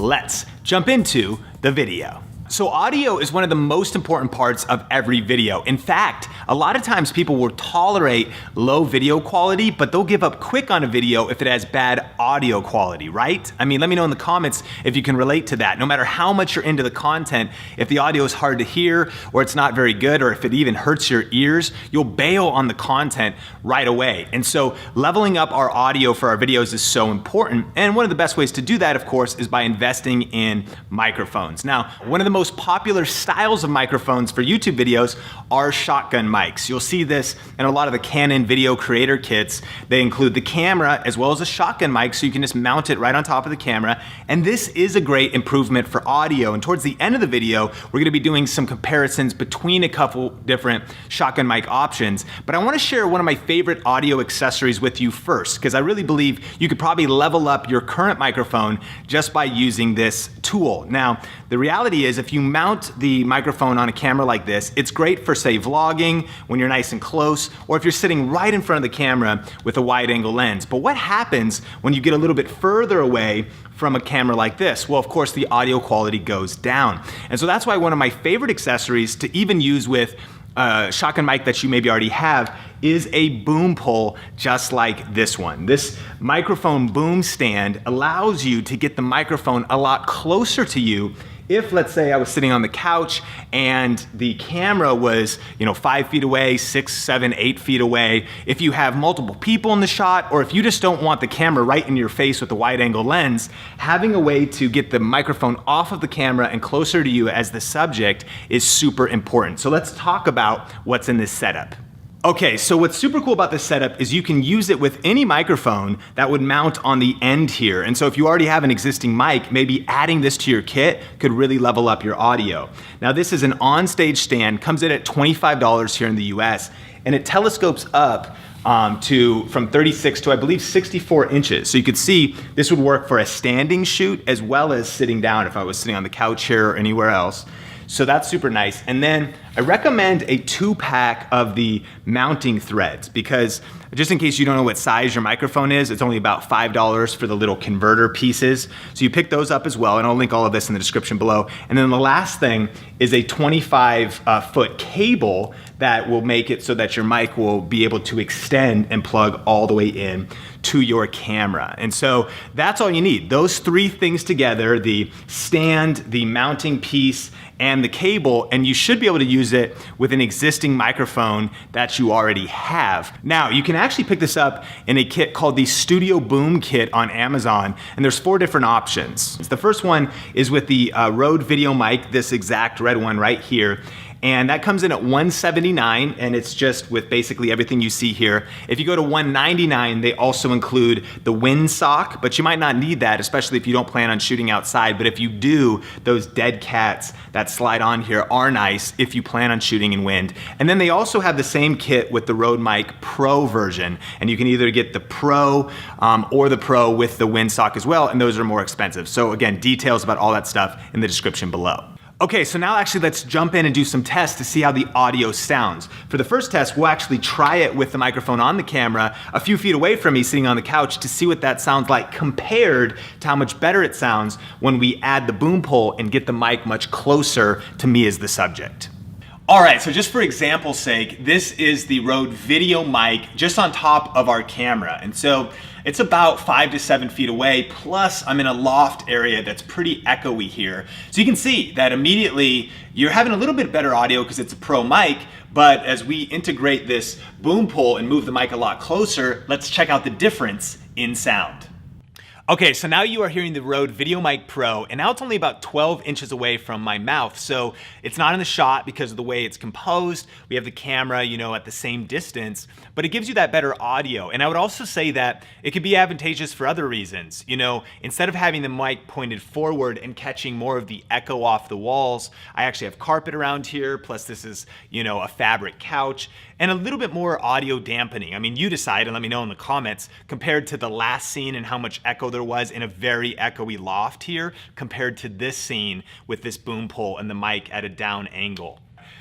let's jump into the video. So audio is one of the most important parts of every video. In fact, a lot of times people will tolerate low video quality, but they'll give up quick on a video if it has bad audio quality, right? I mean, let me know in the comments if you can relate to that. No matter how much you're into the content, if the audio is hard to hear, or it's not very good, or if it even hurts your ears, you'll bail on the content right away. And so leveling up our audio for our videos is so important. And one of the best ways to do that, of course, is by investing in microphones. Now, one of the most popular styles of microphones for YouTube videos are shotgun mics. You'll see this in a lot of the Canon video creator kits. They include the camera as well as a shotgun mic, so you can just mount it right on top of the camera. And this is a great improvement for audio. And towards the end of the video, we're gonna be doing some comparisons between a couple different shotgun mic options. But I wanna share one of my favorite audio accessories with you first, because I really believe you could probably level up your current microphone just by using this tool. Now, the reality is, if you mount the microphone on a camera like this, it's great for, say, vlogging when you're nice and close, or if you're sitting right in front of the camera with a wide angle lens. But what happens when you get a little bit further away from a camera like this? Well, of course, the audio quality goes down. And so that's why one of my favorite accessories to even use with a shotgun mic that you maybe already have is a boom pole just like this one. This microphone boom stand allows you to get the microphone a lot closer to you. If, let's say, I was sitting on the couch and the camera was, 5 feet away, 6, 7, 8 feet away, if you have multiple people in the shot, or if you just don't want the camera right in your face with a wide angle lens, having a way to get the microphone off of the camera and closer to you as the subject is super important. So let's talk about what's in this setup. Okay, so what's super cool about this setup is you can use it with any microphone that would mount on the end here. And so if you already have an existing mic, maybe adding this to your kit could really level up your audio. Now, this is an on-stage stand, comes in at $25 here in the US, and it telescopes up from 36 to, I believe, 64 inches. So you could see this would work for a standing shoot as well as sitting down if I was sitting on the couch here or anywhere else. So that's super nice. And then I recommend a 2-pack of the mounting threads, because just in case you don't know what size your microphone is, it's only about $5 for the little converter pieces. So you pick those up as well, and I'll link all of this in the description below. And then the last thing is a 25-foot cable that will make it so that your mic will be able to extend and plug all the way in to your camera. And so that's all you need. Those 3 things together, the stand, the mounting piece, and the cable, and you should be able to use it with an existing microphone that you already have. Now, you can actually pick this up in a kit called the Studio Boom Kit on Amazon, and there's 4 different options. The first one is with the Rode VideoMic, this exact red one right here. And that comes in at $179, and it's just with basically everything you see here. If you go to $199, they also include the wind sock, but you might not need that, especially if you don't plan on shooting outside. But if you do, those dead cats that slide on here are nice if you plan on shooting in wind. And then they also have the same kit with the Rode Mic Pro version, and you can either get the Pro or the Pro with the wind sock as well, and those are more expensive. So again, details about all that stuff in the description below. Okay, so now actually let's jump in and do some tests to see how the audio sounds. For the first test, we'll actually try it with the microphone on the camera a few feet away from me sitting on the couch to see what that sounds like compared to how much better it sounds when we add the boom pole and get the mic much closer to me as the subject. All right, so just for example's sake, this is the Rode VideoMic just on top of our camera. And so it's about 5 to 7 feet away, plus I'm in a loft area that's pretty echoey here. So you can see that immediately you're having a little bit better audio because it's a Pro mic, but as we integrate this boom pole and move the mic a lot closer, let's check out the difference in sound. Okay, so now you are hearing the Rode VideoMic Pro, and now it's only about 12 inches away from my mouth, so it's not in the shot because of the way it's composed. We have the camera, at the same distance, but it gives you that better audio. And I would also say that it could be advantageous for other reasons. Instead of having the mic pointed forward and catching more of the echo off the walls, I actually have carpet around here, plus this is, a fabric couch, and a little bit more audio dampening. I mean, you decide and let me know in the comments, compared to the last scene and how much echo there was in a very echoey loft here, compared to this scene with this boom pole and the mic at a down angle.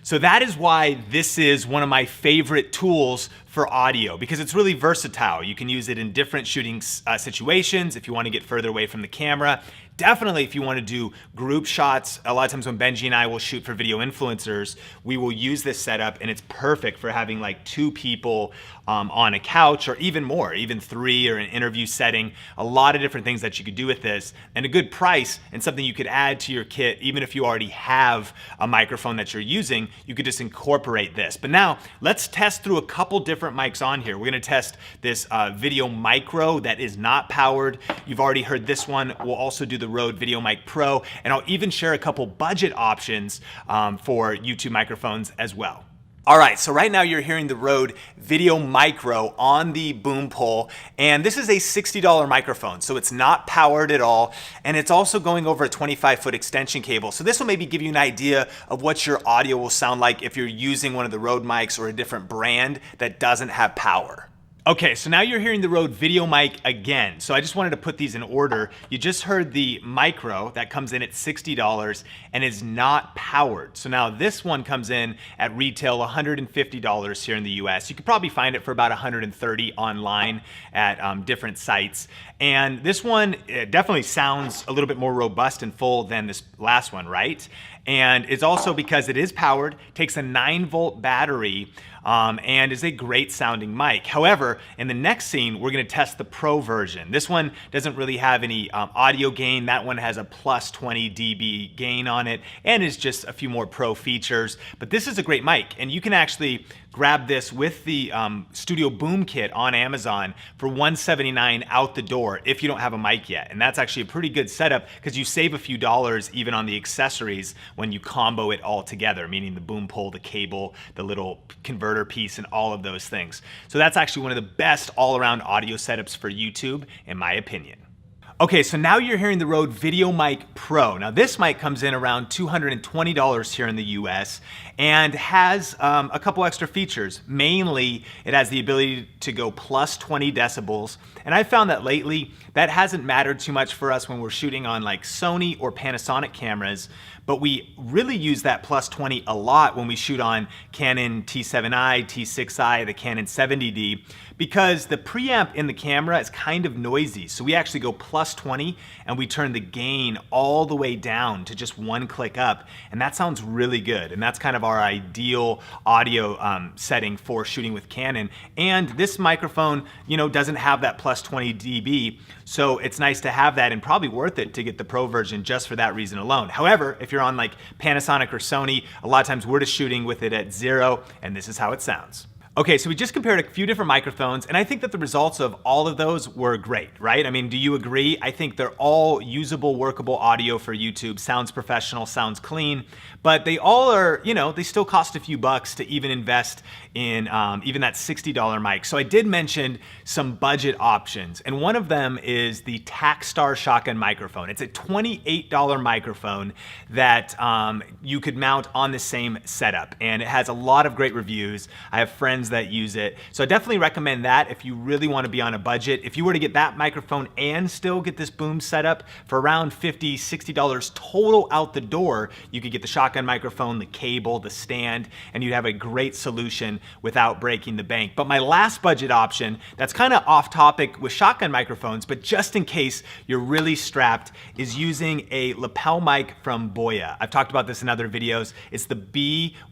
So that is why this is one of my favorite tools for audio, because it's really versatile. You can use it in different shooting situations if you want to get further away from the camera. Definitely if you want to do group shots, a lot of times when Benji and I will shoot for video influencers, we will use this setup, and it's perfect for having like 2 people on a couch, or even more, even 3, or an interview setting. A lot of different things that you could do with this, and a good price, and something you could add to your kit. Even if you already have a microphone that you're using, you could just incorporate this. But now let's test through a couple different mics on here. We're gonna test this Video Micro that is not powered. You've already heard this one. We'll also do the Rode VideoMic Pro, and I'll even share a couple budget options for YouTube microphones as well. All right, so right now you're hearing the Rode Video Micro on the boom pole, and this is a $60 microphone, so it's not powered at all, and it's also going over a 25-foot extension cable. So this will maybe give you an idea of what your audio will sound like if you're using one of the Rode mics or a different brand that doesn't have power. Okay, so now you're hearing the Rode VideoMic again. So I just wanted to put these in order. You just heard the Micro that comes in at $60 and is not powered. So now this one comes in at retail $150 here in the US. You could probably find it for about $130 online at different sites. And this one definitely sounds a little bit more robust and full than this last one, right? And it's also because it is powered, takes a 9-volt battery, and is a great sounding mic. However, in the next scene, we're gonna test the Pro version. This one doesn't really have any audio gain. That one has a plus 20 dB gain on it, and is just a few more Pro features. But this is a great mic, and you can actually grab this with the Studio Boom Kit on Amazon for $179 out the door if you don't have a mic yet. And that's actually a pretty good setup because you save a few dollars even on the accessories when you combo it all together, meaning the boom pole, the cable, the little converter piece, and all of those things. So that's actually one of the best all-around audio setups for YouTube, in my opinion. Okay, so now you're hearing the Rode VideoMic Pro. Now this mic comes in around $220 here in the US and has a couple extra features. Mainly, it has the ability to go plus 20 decibels. And I found that lately, that hasn't mattered too much for us when we're shooting on like Sony or Panasonic cameras, but we really use that plus 20 a lot when we shoot on Canon T7i, T6i, the Canon 70D, because the preamp in the camera is kind of noisy. So we actually go plus 20 and we turn the gain all the way down to just 1 click up, and that sounds really good. And that's kind of our ideal audio setting for shooting with Canon. And this microphone, you know, doesn't have that plus 20 dB, so it's nice to have that, and probably worth it to get the Pro version just for that reason alone. However, if you're on like Panasonic or Sony, a lot of times we're just shooting with it at 0, and this is how it sounds. Okay, so we just compared a few different microphones, and I think that the results of all of those were great, right? I mean, do you agree? I think they're all usable, workable audio for YouTube. Sounds professional, sounds clean, but they all are, you know, they still cost a few bucks to even invest in even that $60 mic. So I did mention some budget options, and one of them is the Takstar shotgun microphone. It's a $28 microphone that you could mount on the same setup, and it has a lot of great reviews. I have friends that use it, so I definitely recommend that if you really want to be on a budget. If you were to get that microphone and still get this boom setup for around $50, $60 total out the door, you could get the shotgun microphone, the cable, the stand, and you'd have a great solution without breaking the bank. But my last budget option, that's kind of off topic with shotgun microphones, but just in case you're really strapped, is using a lapel mic from Boya. I've talked about this in other videos. It's the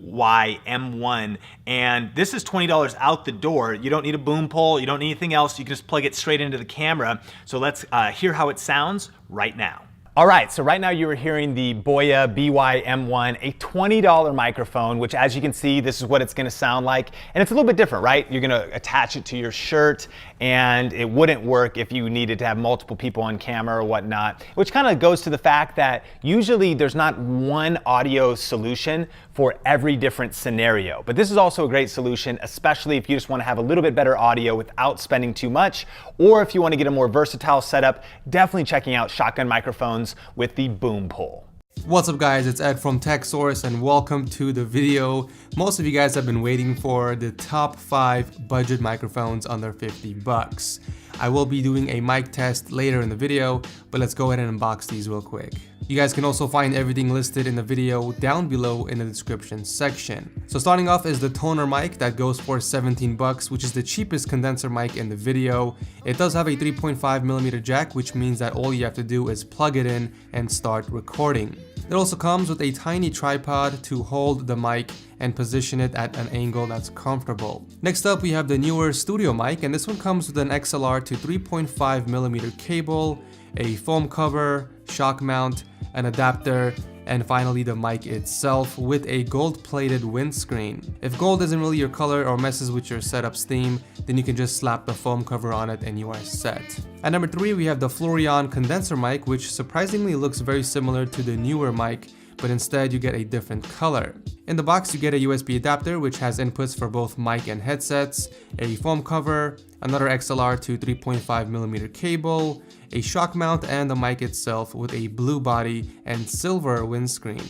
BY-M1, and this is $20 out the door. You don't need a boom pole, you don't need anything else. You can just plug it straight into the camera. So let's hear how it sounds right now. All right, so right now you are hearing the Boya BY-M1, a $20 microphone, which as you can see, this is what it's gonna sound like. And it's a little bit different, right? You're gonna attach it to your shirt, and it wouldn't work if you needed to have multiple people on camera or whatnot, which kind of goes to the fact that usually there's not one audio solution for every different scenario. But this is also a great solution, especially if you just wanna have a little bit better audio without spending too much, or if you wanna get a more versatile setup, definitely checking out shotgun microphones with the boom pole. What's up guys, it's Ed from TechSource and welcome to the video. Most of you guys have been waiting for the top 5 budget microphones under 50 bucks. I will be doing a mic test later in the video, but let's go ahead and unbox these real quick. You guys can also find everything listed in the video down below in the description section. So starting off is the Tonor mic that goes for 17 bucks, which is the cheapest condenser mic in the video. It does have a 3.5mm jack, which means that all you have to do is plug it in and start recording. It also comes with a tiny tripod to hold the mic and position it at an angle that's comfortable. Next up, we have the Neewer Studio mic, and this one comes with an XLR to 3.5mm cable, a foam cover, shock mount, an adapter, and finally the mic itself with a gold-plated windscreen. If gold isn't really your color or messes with your setup's theme, then you can just slap the foam cover on it and you are set. At number 3, we have the Florian condenser mic, which surprisingly looks very similar to the Neewer mic, but instead you get a different color. In the box you get a USB adapter which has inputs for both mic and headsets, a foam cover, another XLR to 3.5mm cable, a shock mount, and the mic itself with a blue body and silver windscreen.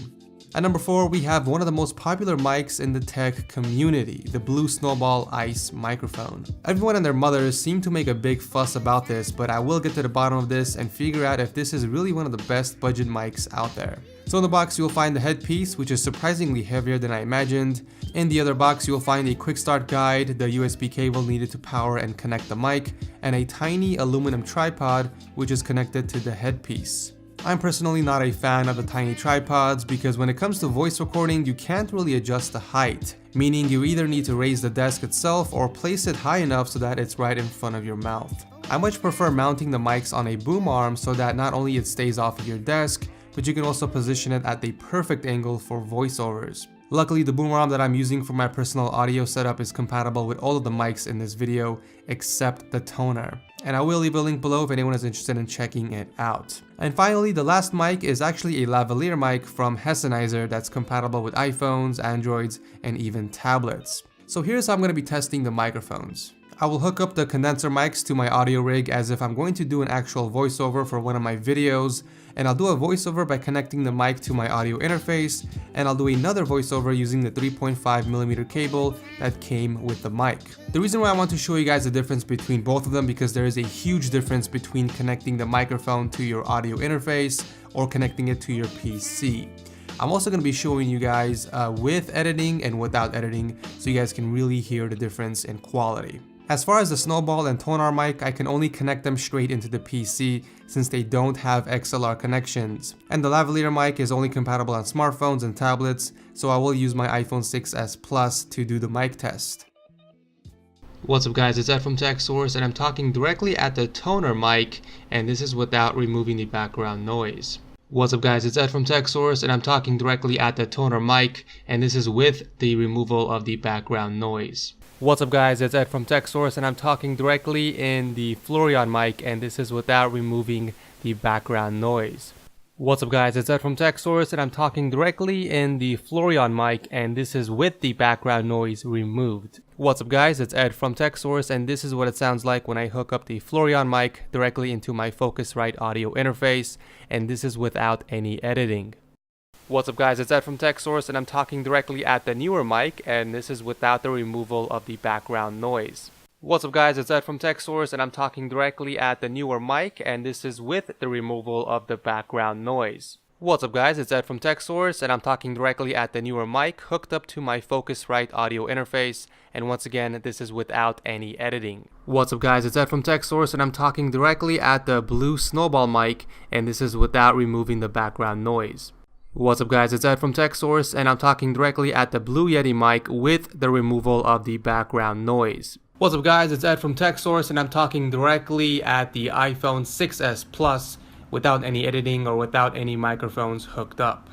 At number 4, we have one of the most popular mics in the tech community, the Blue Snowball Ice microphone. Everyone and their mothers seem to make a big fuss about this, but I will get to the bottom of this and figure out if this is really one of the best budget mics out there. So in the box you'll find the headpiece, which is surprisingly heavier than I imagined. In the other box you'll find a quick start guide, the USB cable needed to power and connect the mic, and a tiny aluminum tripod which is connected to the headpiece. I'm personally not a fan of the tiny tripods because when it comes to voice recording you can't really adjust the height, meaning you either need to raise the desk itself or place it high enough so that it's right in front of your mouth. I much prefer mounting the mics on a boom arm so that not only it stays off of your desk, but you can also position it at the perfect angle for voiceovers. Luckily, the boom arm that I'm using for my personal audio setup is compatible with all of the mics in this video except the Tonor. And I will leave a link below if anyone is interested in checking it out. And finally, the last mic is actually a lavalier mic from Hessenizer that's compatible with iPhones, Androids, and even tablets. So here's how I'm going to be testing the microphones. I will hook up the condenser mics to my audio rig as if I'm going to do an actual voiceover for one of my videos, and I'll do a voiceover by connecting the mic to my audio interface, and I'll do another voiceover using the 3.5mm cable that came with the mic. The reason why I want to show you guys the difference between both of them because there is a huge difference between connecting the microphone to your audio interface or connecting it to your PC. I'm also going to be showing you guys with editing and without editing so you guys can really hear the difference in quality. As far as the Snowball and Tonor mic, I can only connect them straight into the PC since they don't have XLR connections. And the lavalier mic is only compatible on smartphones and tablets, so I will use my iPhone 6s Plus to do the mic test. What's up guys, it's Ed from TechSource and I'm talking directly at the Tonor mic, and this is without removing the background noise. What's up guys, it's Ed from TechSource and I'm talking directly at the Tonor mic, and this is with the removal of the background noise. What's up guys, it's Ed from TechSource and I'm talking directly in the Florian mic, and this is without removing the background noise. What's up guys, it's Ed from TechSource and I'm talking directly in the Florian mic, and this is with the background noise removed. What's up guys, it's Ed from TechSource and this is what it sounds like when I hook up the Florian mic directly into my Focusrite audio interface, and this is without any editing. What's up guys, it's Ed from TechSource and I'm talking directly at the Neewer mic, and this is without the removal of the background noise. What's up guys, it's Ed from TechSource and I'm talking directly at the Neewer mic, and this is with the removal of the background noise. What's up guys, it's Ed from TechSource and I'm talking directly at the Neewer mic hooked up to my Focusrite audio interface, and once again this is without any editing. What's up guys, it's Ed from TechSource and I'm talking directly at the Blue Snowball mic, and this is without removing the background noise. What's up guys, it's Ed from TechSource and I'm talking directly at the Blue Yeti mic with the removal of the background noise. What's up guys, it's Ed from TechSource and I'm talking directly at the iPhone 6s Plus without any editing or without any microphones hooked up.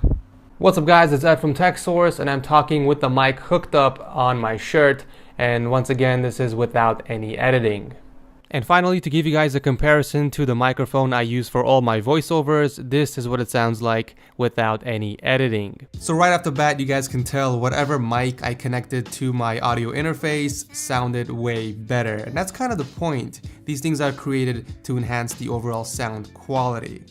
What's up guys, it's Ed from TechSource and I'm talking with the mic hooked up on my shirt, and once again this is without any editing. And finally, to give you guys a comparison to the microphone I use for all my voiceovers, this is what it sounds like without any editing. So right off the bat, you guys can tell whatever mic I connected to my audio interface sounded way better. And that's kind of the point. These things are created to enhance the overall sound quality.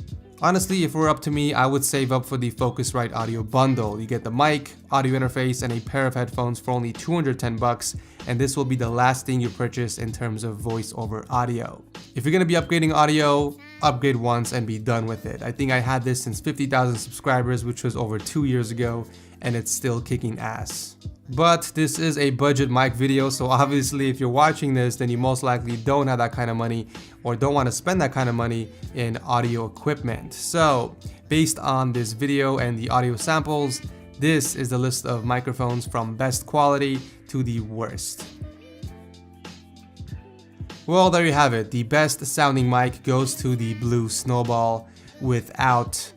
Honestly, if it were up to me, I would save up for the Focusrite audio bundle. You get the mic, audio interface, and a pair of headphones for only $210, and this will be the last thing you purchase in terms of voice over audio. If you're gonna be upgrading audio, upgrade once and be done with it. I think I had this since 50,000 subscribers, which was over 2 years ago, and it's still kicking ass. But this is a budget mic video, so obviously if you're watching this, then you most likely don't have that kind of money or don't want to spend that kind of money in audio equipment. So based on this video and the audio samples, this is the list of microphones from best quality to the worst. Well, there you have it. The best sounding mic goes to the Blue Snowball without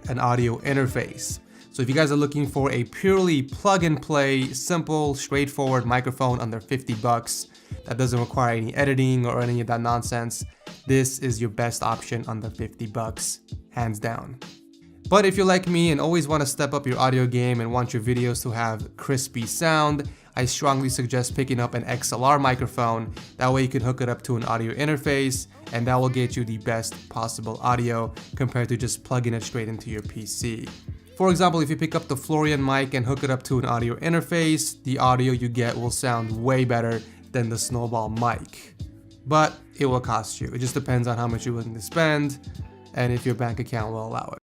an audio interface. So if you guys are looking for a purely plug and play, simple, straightforward microphone under 50 bucks that doesn't require any editing or any of that nonsense, this is your best option under 50 bucks, hands down. But if you're like me and always want to step up your audio game and want your videos to have crispy sound, I strongly suggest picking up an XLR microphone. That way you can hook it up to an audio interface and that will get you the best possible audio compared to just plugging it straight into your PC. For example, if you pick up the Florian mic and hook it up to an audio interface, the audio you get will sound way better than the Snowball mic. But it will cost you. It just depends on how much you're willing to spend and if your bank account will allow it.